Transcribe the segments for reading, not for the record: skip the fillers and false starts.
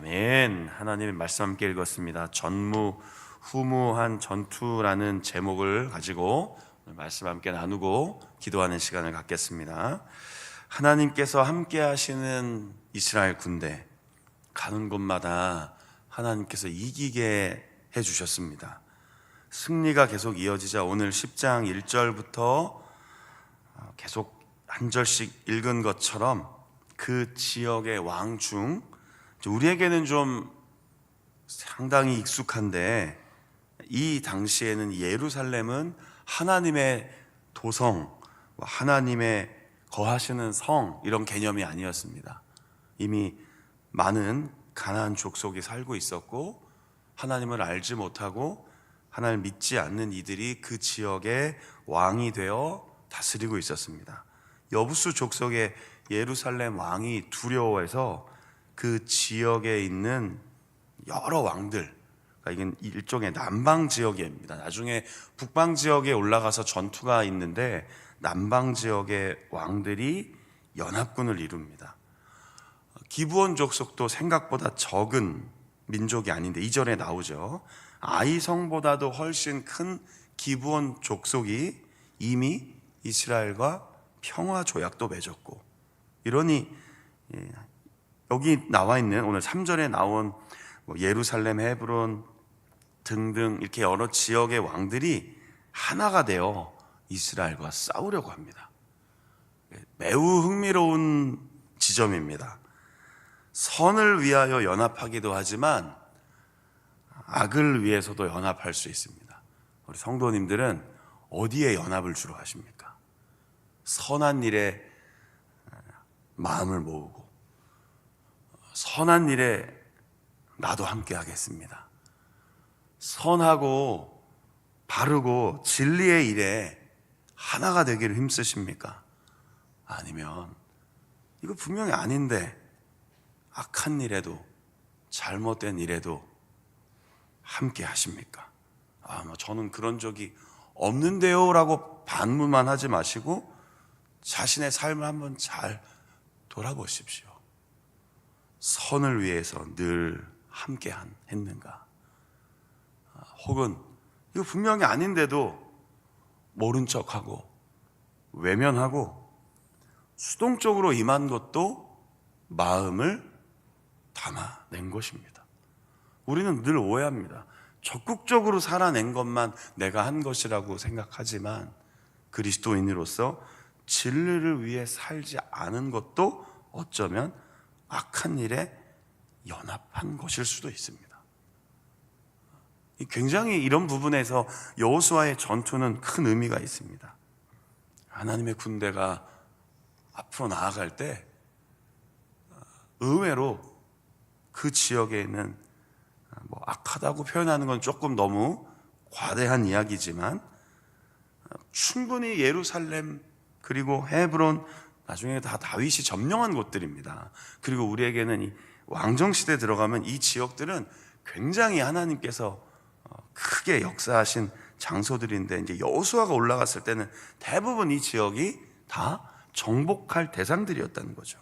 아멘. 하나님의 말씀 함께 읽었습니다. 전무후무한 전투라는 제목을 가지고 말씀 함께 나누고 기도하는 시간을 갖겠습니다. 하나님께서 함께 하시는 이스라엘 군대, 가는 곳마다 하나님께서 이기게 해주셨습니다. 승리가 계속 이어지자 오늘 10장 1절부터 계속 한 절씩 읽은 것처럼 그 지역의 왕 중 우리에게는 좀 상당히 익숙한데, 이 당시에는 예루살렘은 하나님의 도성, 하나님의 거하시는 성, 이런 개념이 아니었습니다. 이미 많은 가나안 족속이 살고 있었고, 하나님을 알지 못하고 하나님을 믿지 않는 이들이 그 지역의 왕이 되어 다스리고 있었습니다. 여부수 족속의 예루살렘 왕이 두려워해서 그 지역에 있는 여러 왕들, 그러니까 이건 일종의 남방 지역입니다. 나중에 북방 지역에 올라가서 전투가 있는데 남방 지역의 왕들이 연합군을 이룹니다. 기브온 족속도 생각보다 적은 민족이 아닌데 2절에 나오죠. 아이성보다도 훨씬 큰 기브온 족속이 이미 이스라엘과 평화 조약도 맺었고, 이러니 여기 나와 있는 오늘 3절에 나온 예루살렘, 헤브론 등등 이렇게 여러 지역의 왕들이 하나가 되어 이스라엘과 싸우려고 합니다. 매우 흥미로운 지점입니다. 선을 위하여 연합하기도 하지만 악을 위해서도 연합할 수 있습니다. 우리 성도님들은 어디에 연합을 주로 하십니까? 선한 일에 마음을 모으고, 선한 일에 나도 함께 하겠습니다, 선하고 바르고 진리의 일에 하나가 되기를 힘쓰십니까? 아니면 이거 분명히 아닌데 악한 일에도 잘못된 일에도 함께 하십니까? 저는 그런 적이 없는데요 라고 반문만 하지 마시고 자신의 삶을 한번 잘 돌아보십시오. 선을 위해서 늘 함께 했는가? 혹은 이거 분명히 아닌데도 모른 척하고 외면하고 수동적으로 임한 것도 마음을 담아낸 것입니다. 우리는 늘 오해합니다. 적극적으로 살아낸 것만 내가 한 것이라고 생각하지만 그리스도인으로서 진리를 위해 살지 않은 것도 어쩌면 악한 일에 연합한 것일 수도 있습니다. 굉장히 이런 부분에서 여호수아의 전투는 큰 의미가 있습니다. 하나님의 군대가 앞으로 나아갈 때 의외로 그 지역에 있는 악하다고 표현하는 건 조금 너무 과대한 이야기지만 충분히 예루살렘 그리고 헤브론, 나중에 다 다윗이 점령한 곳들입니다. 그리고 우리에게는 이 왕정시대에 들어가면 이 지역들은 굉장히 하나님께서 크게 역사하신 장소들인데, 이제 여호수아가 올라갔을 때는 대부분 이 지역이 다 정복할 대상들이었다는 거죠.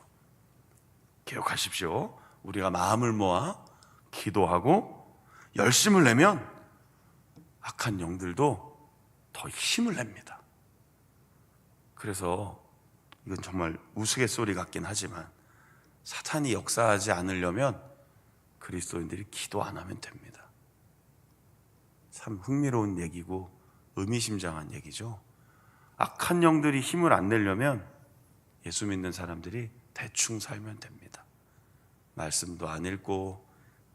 기억하십시오. 우리가 마음을 모아 기도하고 열심을 내면 악한 영들도 더 힘을 냅니다. 그래서 이건 정말 우스갯소리 같긴 하지만 사탄이 역사하지 않으려면 그리스도인들이 기도 안 하면 됩니다. 참 흥미로운 얘기고 의미심장한 얘기죠. 악한 영들이 힘을 안 내려면 예수 믿는 사람들이 대충 살면 됩니다. 말씀도 안 읽고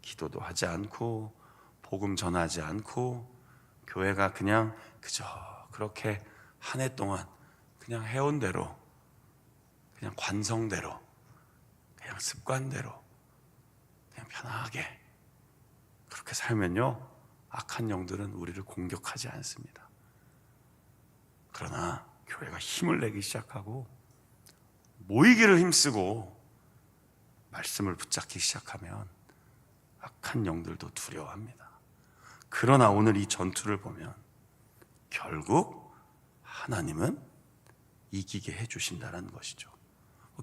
기도도 하지 않고 복음 전하지 않고 교회가 그냥 그저 그렇게 한 해 동안 그냥 해온 대로, 그냥 관성대로, 그냥 습관대로 그냥 편하게 그렇게 살면요, 악한 영들은 우리를 공격하지 않습니다. 그러나 교회가 힘을 내기 시작하고 모이기를 힘쓰고 말씀을 붙잡기 시작하면 악한 영들도 두려워합니다. 그러나 오늘 이 전투를 보면 결국 하나님은 이기게 해주신다는 것이죠.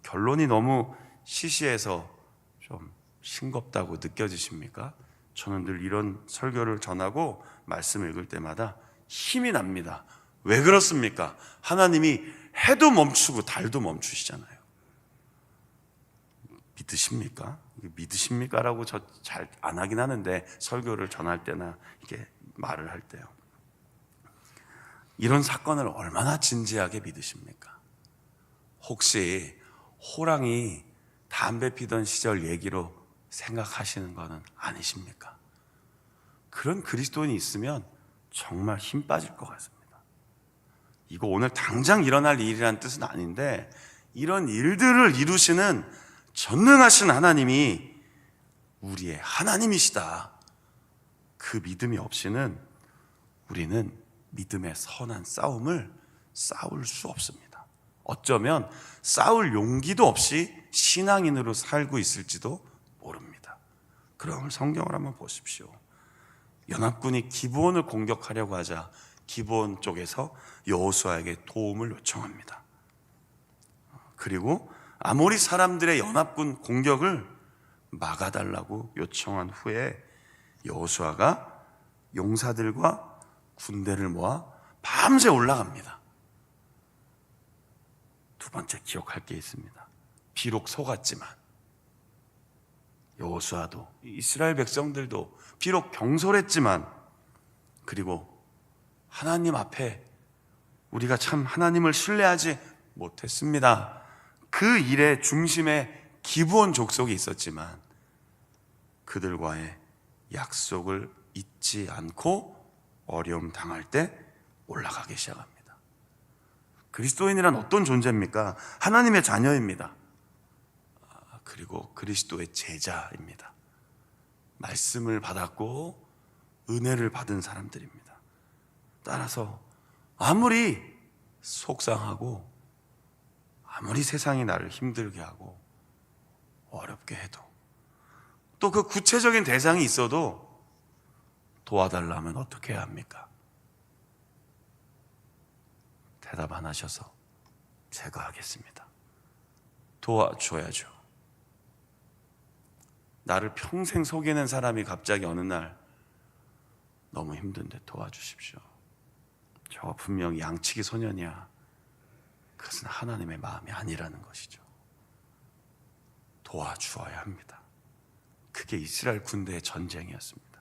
결론이 너무 시시해서 좀 싱겁다고 느껴지십니까? 저는 늘 이런 설교를 전하고 말씀 읽을 때마다 힘이 납니다. 왜 그렇습니까? 하나님이 해도 멈추고 달도 멈추시잖아요. 믿으십니까? 믿으십니까? 라고 저 잘 안 하긴 하는데, 설교를 전할 때나 이렇게 말을 할 때요. 이런 사건을 얼마나 진지하게 믿으십니까? 혹시 호랑이 담배 피던 시절 얘기로 생각하시는 것은 아니십니까? 그런 그리스도인이 있으면 정말 힘 빠질 것 같습니다. 이거 오늘 당장 일어날 일이라는 뜻은 아닌데, 이런 일들을 이루시는 전능하신 하나님이 우리의 하나님이시다, 그 믿음이 없이는 우리는 믿음의 선한 싸움을 싸울 수 없습니다. 어쩌면 싸울 용기도 없이 신앙인으로 살고 있을지도 모릅니다. 그럼 성경을 한번 보십시오. 연합군이 기브온을 공격하려고 하자 기브온 쪽에서 여호수아에게 도움을 요청합니다. 그리고 아모리 사람들의 연합군 공격을 막아달라고 요청한 후에 여호수아가 용사들과 군대를 모아 밤새 올라갑니다. 두 번째 기억할 게 있습니다. 비록 속았지만 여호수아도 이스라엘 백성들도 비록 경솔했지만, 그리고 하나님 앞에 우리가 참 하나님을 신뢰하지 못했습니다, 그 일의 중심에 기브온 족속이 있었지만 그들과의 약속을 잊지 않고 어려움 당할 때 올라가기 시작합니다. 그리스도인이란 어떤 존재입니까? 하나님의 자녀입니다. 그리고 그리스도의 제자입니다. 말씀을 받았고 은혜를 받은 사람들입니다. 따라서 아무리 속상하고 아무리 세상이 나를 힘들게 하고 어렵게 해도, 또 그 구체적인 대상이 있어도 도와달라면 어떻게 해야 합니까? 대답 안 하셔서 제가 하겠습니다. 도와줘야죠. 나를 평생 속이는 사람이 갑자기 어느 날 너무 힘든데 도와주십시오. 저 분명히 양치기 소년이야. 그것은 하나님의 마음이 아니라는 것이죠. 도와주어야 합니다. 그게 이스라엘 군대의 전쟁이었습니다.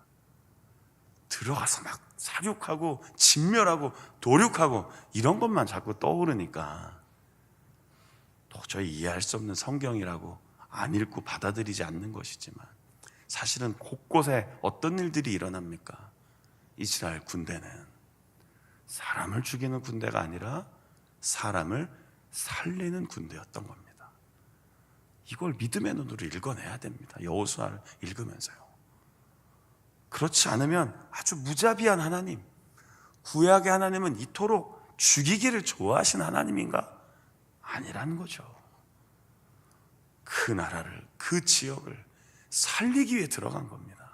들어가서 막 사륙하고 진멸하고 도륙하고 이런 것만 자꾸 떠오르니까 도저히 이해할 수 없는 성경이라고 안 읽고 받아들이지 않는 것이지만, 사실은 곳곳에 어떤 일들이 일어납니까? 이스라엘 군대는 사람을 죽이는 군대가 아니라 사람을 살리는 군대였던 겁니다. 이걸 믿음의 눈으로 읽어내야 됩니다. 여호수아를 읽으면서요. 그렇지 않으면 아주 무자비한 하나님, 구약의 하나님은 이토록 죽이기를 좋아하신 하나님인가? 아니라는 거죠. 그 나라를, 그 지역을 살리기 위해 들어간 겁니다.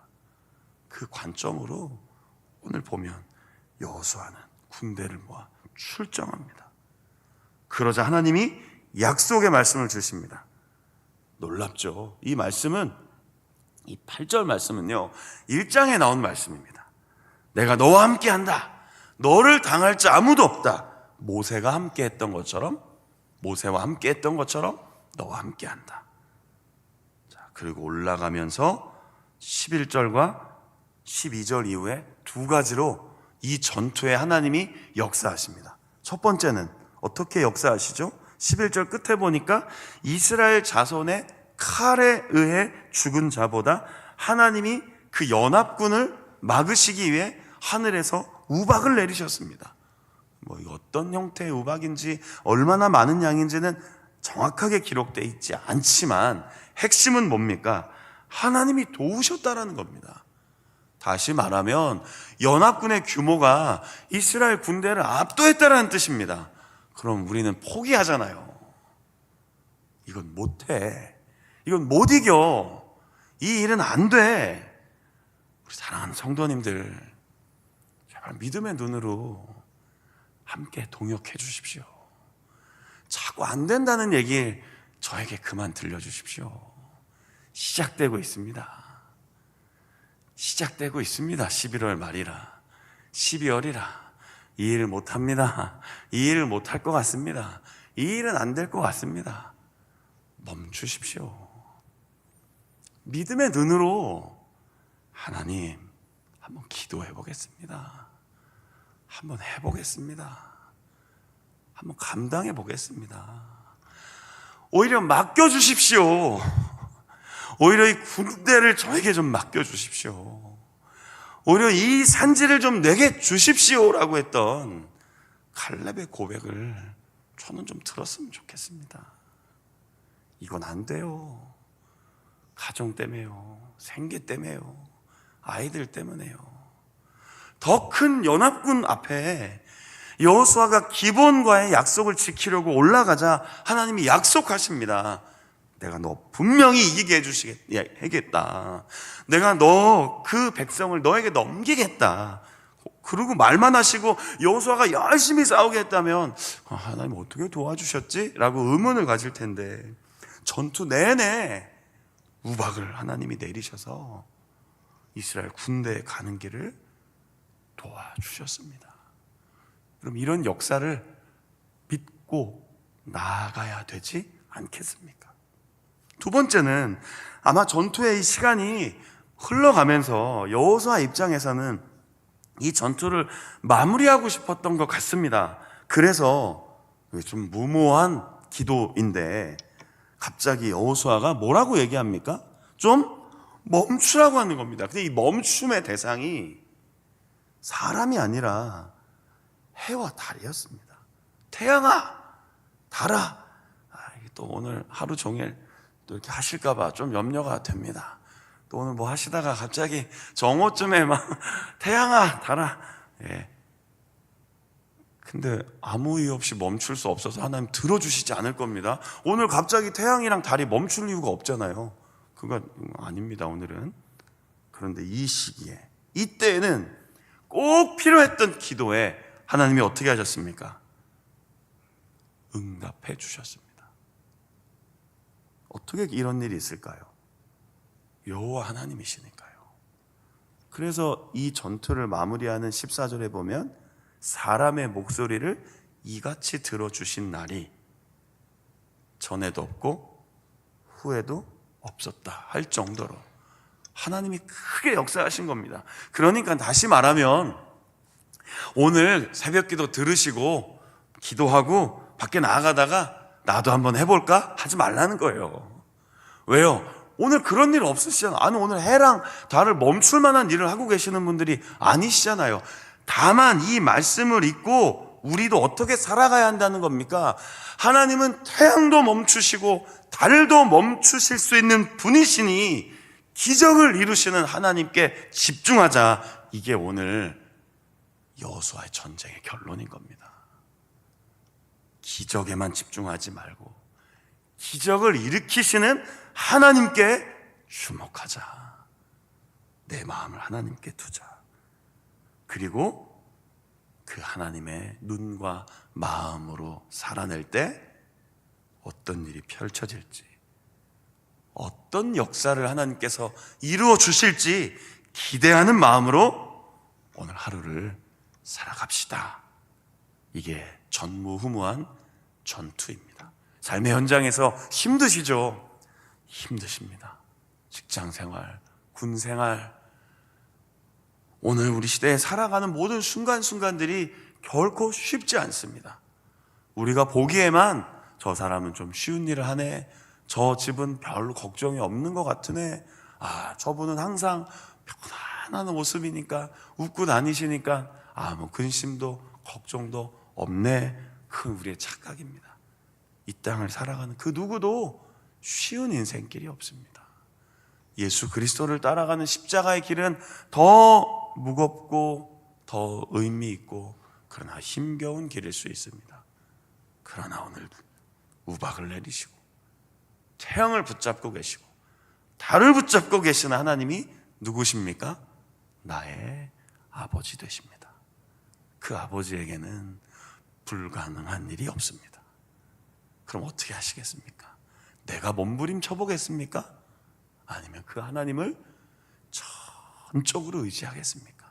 그 관점으로 오늘 보면 여호수아는 군대를 모아 출정합니다. 그러자 하나님이 약속의 말씀을 주십니다. 놀랍죠? 이 말씀은, 이 8절 말씀은요 1장에 나온 말씀입니다. 내가 너와 함께 한다. 너를 당할 자 아무도 없다. 모세가 함께 했던 것처럼, 모세와 함께 했던 것처럼 너와 함께 한다. 자, 그리고 올라가면서 11절과 12절 이후에 두 가지로 이 전투에 하나님이 역사하십니다. 첫 번째는 어떻게 역사하시죠? 11절 끝에 보니까 이스라엘 자손의 칼에 의해 죽은 자보다 하나님이 그 연합군을 막으시기 위해 하늘에서 우박을 내리셨습니다. 뭐 어떤 형태의 우박인지 얼마나 많은 양인지는 정확하게 기록되어 있지 않지만 핵심은 뭡니까? 하나님이 도우셨다라는 겁니다. 다시 말하면 연합군의 규모가 이스라엘 군대를 압도했다라는 뜻입니다. 그럼 우리는 포기하잖아요. 이건 못해. 이건 못 이겨. 이 일은 안 돼. 우리 사랑하는 성도님들, 제발 믿음의 눈으로 함께 동역해 주십시오. 자꾸 안 된다는 얘기 저에게 그만 들려주십시오. 시작되고 있습니다. 시작되고 있습니다. 11월 말이라, 12월이라 이 일을 못합니다. 이 일을 못할 것 같습니다. 이 일은 안 될 것 같습니다. 멈추십시오. 믿음의 눈으로 하나님 한번 기도해 보겠습니다. 한번 해보겠습니다. 한번 감당해 보겠습니다. 오히려 맡겨주십시오. 오히려 이 군대를 저에게 좀 맡겨주십시오. 오히려 이 산지를 좀 내게 주십시오라고 했던 갈렙의 고백을 저는 좀 들었으면 좋겠습니다. 이건 안 돼요. 가정 때문에요. 생계 때문에요. 아이들 때문에요. 더 큰 연합군 앞에 여호수아가 기본과의 약속을 지키려고 올라가자 하나님이 약속하십니다. 내가 너 분명히 이기게 해주시겠다. 내가 너 그 백성을 너에게 넘기겠다. 그리고 말만 하시고 여호수아가 열심히 싸우게 했다면 하나님 어떻게 도와주셨지? 라고 의문을 가질 텐데 전투 내내 우박을 하나님이 내리셔서 이스라엘 군대에 가는 길을 도와주셨습니다. 그럼 이런 역사를 믿고 나아가야 되지 않겠습니까? 두 번째는 아마 전투의 이 시간이 흘러가면서 여호수아 입장에서는 이 전투를 마무리하고 싶었던 것 같습니다. 그래서 좀 무모한 기도인데 갑자기 여호수아가 뭐라고 얘기합니까? 좀 멈추라고 하는 겁니다. 근데 이 멈춤의 대상이 사람이 아니라 해와 달이었습니다. 태양아, 달아. 또 오늘 하루 종일 또 이렇게 하실까봐 좀 염려가 됩니다. 또 오늘 뭐 하시다가 갑자기 정오쯤에 막 태양아, 달아. 예. 근데 아무 이유 없이 멈출 수 없어서 하나님 들어주시지 않을 겁니다. 오늘 갑자기 태양이랑 달이 멈출 이유가 없잖아요. 그거 아닙니다, 오늘은. 그런데 이 시기에, 이때에는 꼭 필요했던 기도에 하나님이 어떻게 하셨습니까? 응답해 주셨습니다. 어떻게 이런 일이 있을까요? 여호와 하나님이시니까요. 그래서 이 전투를 마무리하는 14절에 보면 사람의 목소리를 이같이 들어주신 날이 전에도 없고 후에도 없었다 할 정도로 하나님이 크게 역사하신 겁니다. 그러니까 다시 말하면 오늘 새벽기도 들으시고 기도하고 밖에 나가다가 나도 한번 해볼까? 하지 말라는 거예요. 왜요? 오늘 그런 일 없으시잖아요. 아니 오늘 해랑 달을 멈출 만한 일을 하고 계시는 분들이 아니시잖아요. 다만 이 말씀을 읽고 우리도 어떻게 살아가야 한다는 겁니까? 하나님은 태양도 멈추시고 달도 멈추실 수 있는 분이시니 기적을 이루시는 하나님께 집중하자. 이게 오늘 여호수아의 전쟁의 결론인 겁니다. 기적에만 집중하지 말고 기적을 일으키시는 하나님께 주목하자. 내 마음을 하나님께 두자. 그리고 그 하나님의 눈과 마음으로 살아낼 때 어떤 일이 펼쳐질지, 어떤 역사를 하나님께서 이루어 주실지 기대하는 마음으로 오늘 하루를 살아갑시다. 이게 전무후무한 전투입니다. 삶의 현장에서 힘드시죠? 힘드십니다. 직장생활, 군생활, 오늘 우리 시대에 살아가는 모든 순간순간들이 결코 쉽지 않습니다. 우리가 보기에만 저 사람은 좀 쉬운 일을 하네, 저 집은 별로 걱정이 없는 것 같으네, 저분은 항상 편안한 모습이니까 웃고 다니시니까 아무 근심도 걱정도 없네. 그건 우리의 착각입니다. 이 땅을 살아가는 그 누구도 쉬운 인생길이 없습니다. 예수 그리스도를 따라가는 십자가의 길은 더 무겁고 더 의미 있고 그러나 힘겨운 길일 수 있습니다. 그러나 오늘 우박을 내리시고 태양을 붙잡고 계시고 달을 붙잡고 계시는 하나님이 누구십니까? 나의 아버지 되십니다. 그 아버지에게는 불가능한 일이 없습니다. 그럼 어떻게 하시겠습니까? 내가 몸부림쳐 보겠습니까? 아니면 그 하나님을 전적으로 의지하겠습니까?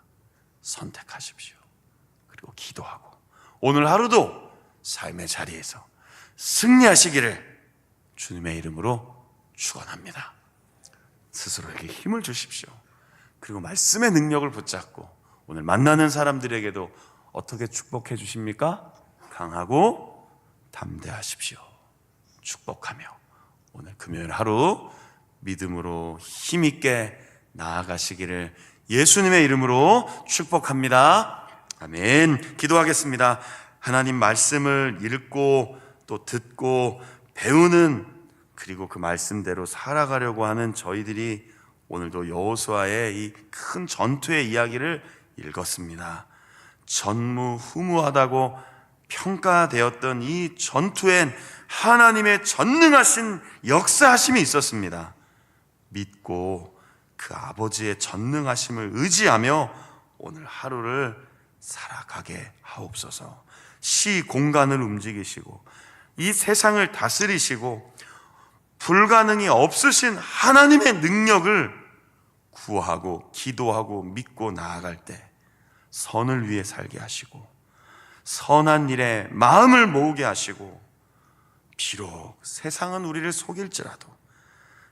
선택하십시오. 그리고 기도하고 오늘 하루도 삶의 자리에서 승리하시기를 주님의 이름으로 축원합니다. 스스로에게 힘을 주십시오. 그리고 말씀의 능력을 붙잡고 오늘 만나는 사람들에게도 어떻게 축복해 주십니까? 강하고 담대하십시오. 축복하며 오늘 금요일 하루 믿음으로 힘있게 나아가시기를 예수님의 이름으로 축복합니다. 아멘. 기도하겠습니다. 하나님 말씀을 읽고 또 듣고 배우는, 그리고 그 말씀대로 살아가려고 하는 저희들이 오늘도 여호수아의 이 큰 전투의 이야기를 읽었습니다. 전무후무하다고 평가되었던 이 전투엔 하나님의 전능하신 역사하심이 있었습니다. 믿고 그 아버지의 전능하심을 의지하며 오늘 하루를 살아가게 하옵소서. 시 공간을 움직이시고 이 세상을 다스리시고 불가능이 없으신 하나님의 능력을 구하고 기도하고 믿고 나아갈 때 선을 위해 살게 하시고 선한 일에 마음을 모으게 하시고, 비록 세상은 우리를 속일지라도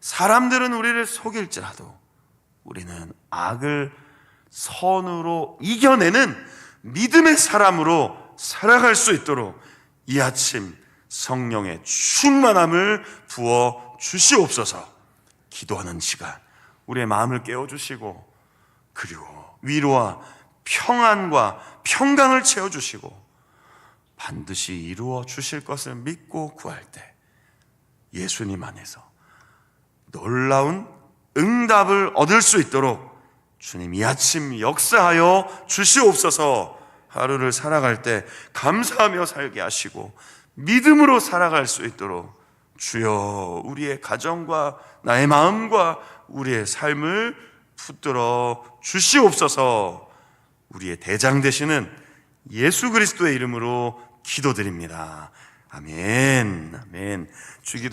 사람들은 우리를 속일지라도 우리는 악을 선으로 이겨내는 믿음의 사람으로 살아갈 수 있도록 이 아침 성령의 충만함을 부어 주시옵소서. 기도하는 시간 우리의 마음을 깨워주시고, 그리고 위로와 평안과 평강을 채워주시고 반드시 이루어 주실 것을 믿고 구할 때 예수님 안에서 놀라운 응답을 얻을 수 있도록 주님 이 아침 역사하여 주시옵소서. 하루를 살아갈 때 감사하며 살게 하시고 믿음으로 살아갈 수 있도록 주여 우리의 가정과 나의 마음과 우리의 삶을 붙들어 주시옵소서. 우리의 대장 되시는 예수 그리스도의 이름으로 기도드립니다. 아멘. 아멘. 주기도